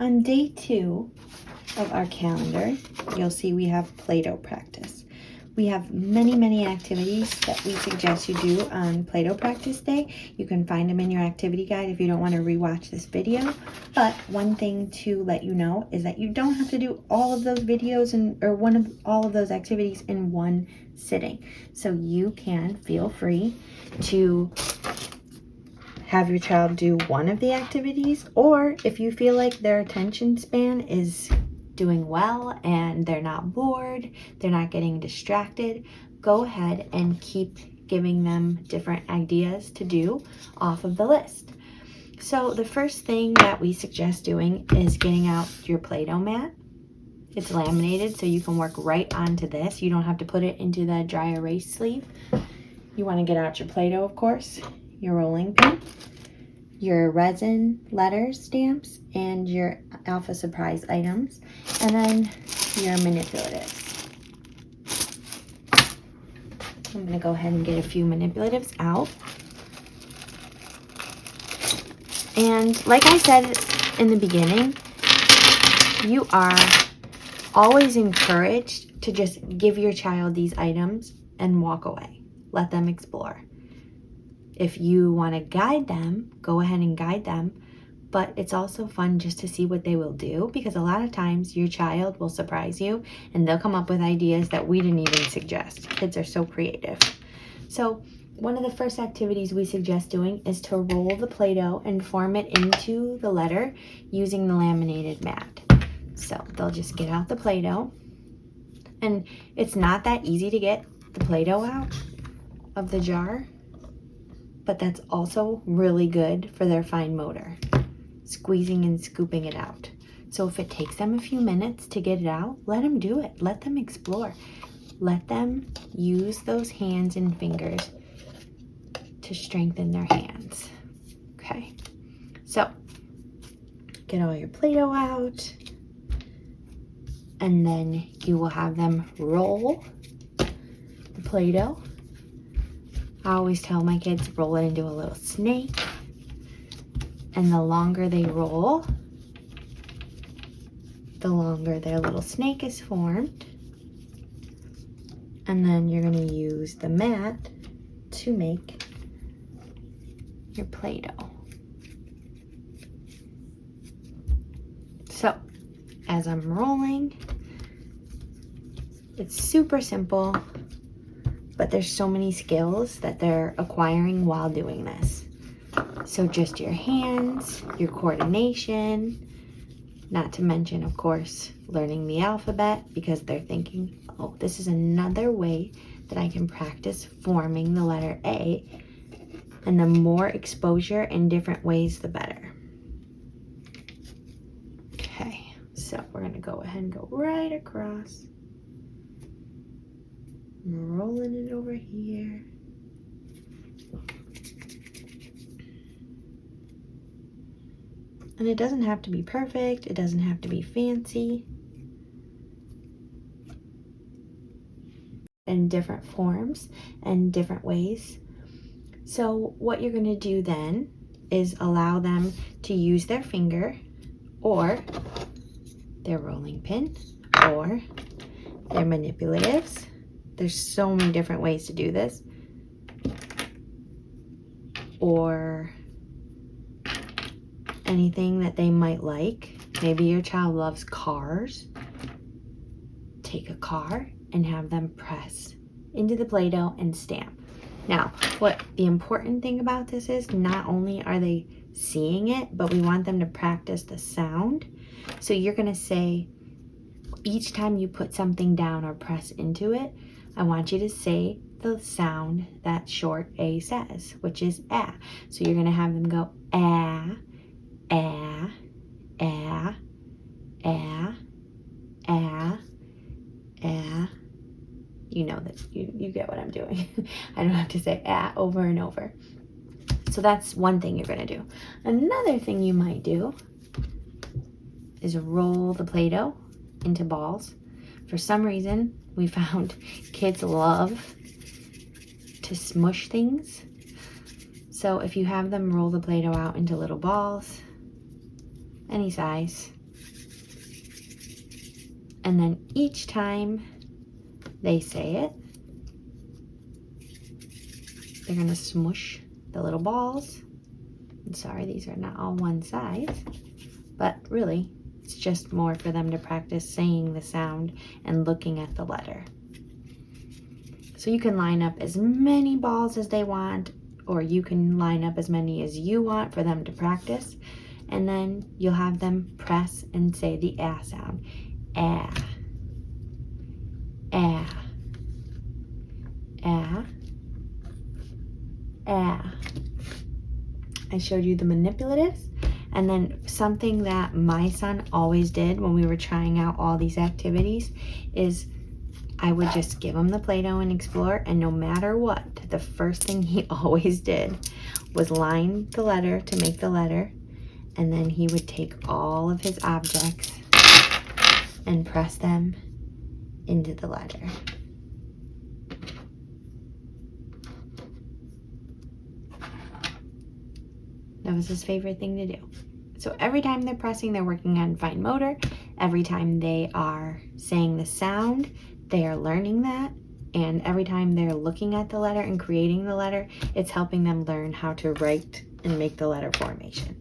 On day 2 of our calendar, you'll see we have Play-Doh practice. We have many activities that we suggest you do on Play-Doh practice day. You can find them in your activity guide if you don't want to rewatch this video. But one thing to let you know is that you don't have to do all of those videos or all of those activities in one sitting. So you can feel free to have your child do one of the activities, or if you feel like their attention span is doing well and they're not bored, they're not getting distracted, go ahead and keep giving them different ideas to do off of the list. So the first thing that we suggest doing is getting out your Play-Doh mat. It's laminated, so you can work right onto this. You don't have to put it into the dry erase sleeve. You want to get out your Play-Doh, of course, your rolling pin, your resin letter stamps, and your Alpha Surprise items, and then your manipulatives. I'm going to go ahead and get a few manipulatives out. And like I said in the beginning, you are always encouraged to just give your child these items and walk away. Let them explore. If you want to guide them, go ahead and guide them. But it's also fun just to see what they will do, because a lot of times your child will surprise you and they'll come up with ideas that we didn't even suggest. Kids are so creative. So one of the first activities we suggest doing is to roll the Play-Doh and form it into the letter using the laminated mat. So they'll just get out the Play-Doh, and it's not that easy to get the Play-Doh out of the jar, but that's also really good for their fine motor, squeezing and scooping it out. So if it takes them a few minutes to get it out, let them do it. Let them explore. Let them use those hands and fingers to strengthen their hands. Okay, so get all your Play-Doh out, and then you will have them roll the Play-Doh. I always tell my kids, roll it into a little snake. And the longer they roll, the longer their little snake is formed. And then you're going to use the mat to make your Play-Doh. So, as I'm rolling, it's super simple, but there's so many skills that they're acquiring while doing this. So just your hands, your coordination, not to mention, of course, learning the alphabet, because they're thinking, oh, this is another way that I can practice forming the letter A. And the more exposure in different ways, the better. Okay, so we're going to go ahead and go right across. I'm rolling it over here. And it doesn't have to be perfect. It doesn't have to be fancy. In different forms and different ways. So what you're going to do then is allow them to use their finger or their rolling pin or their manipulatives. There's so many different ways to do this. Or anything that they might like. Maybe your child loves cars. Take a car and have them press into the Play-Doh and stamp. Now, what the important thing about this is, not only are they seeing it, but we want them to practice the sound. So you're going to say, each time you put something down or press into it, I want you to say the sound that short A says, which is ah. So you're going to have them go ah, ah, ah, ah, ah, ah. You know that you get what I'm doing. I don't have to say ah over and over. So that's one thing you're going to do. Another thing you might do is roll the Play-Doh into balls. For some reason, we found kids love to smush things. So if you have them roll the Play-Doh out into little balls, any size, And then each time they say it, they're going to smush the little balls. I'm sorry, these are not all one size, but really, it's just more for them to practice saying the sound and looking at the letter. So you can line up as many balls as they want, or you can line up as many as you want for them to practice, and then you'll have them press and say the ah sound. Ah, ah, ah, ah. I showed you the manipulatives, and then something that my son always did when we were trying out all these activities is I would just give him the Play-Doh and explore, and no matter what, the first thing he always did was line the letter to make the letter, and then he would take all of his objects and press them into the letter. That was his favorite thing to do. So every time they're pressing, they're working on fine motor. Every time they are saying the sound, they are learning that. And every time they're looking at the letter and creating the letter, it's helping them learn how to write and make the letter formation.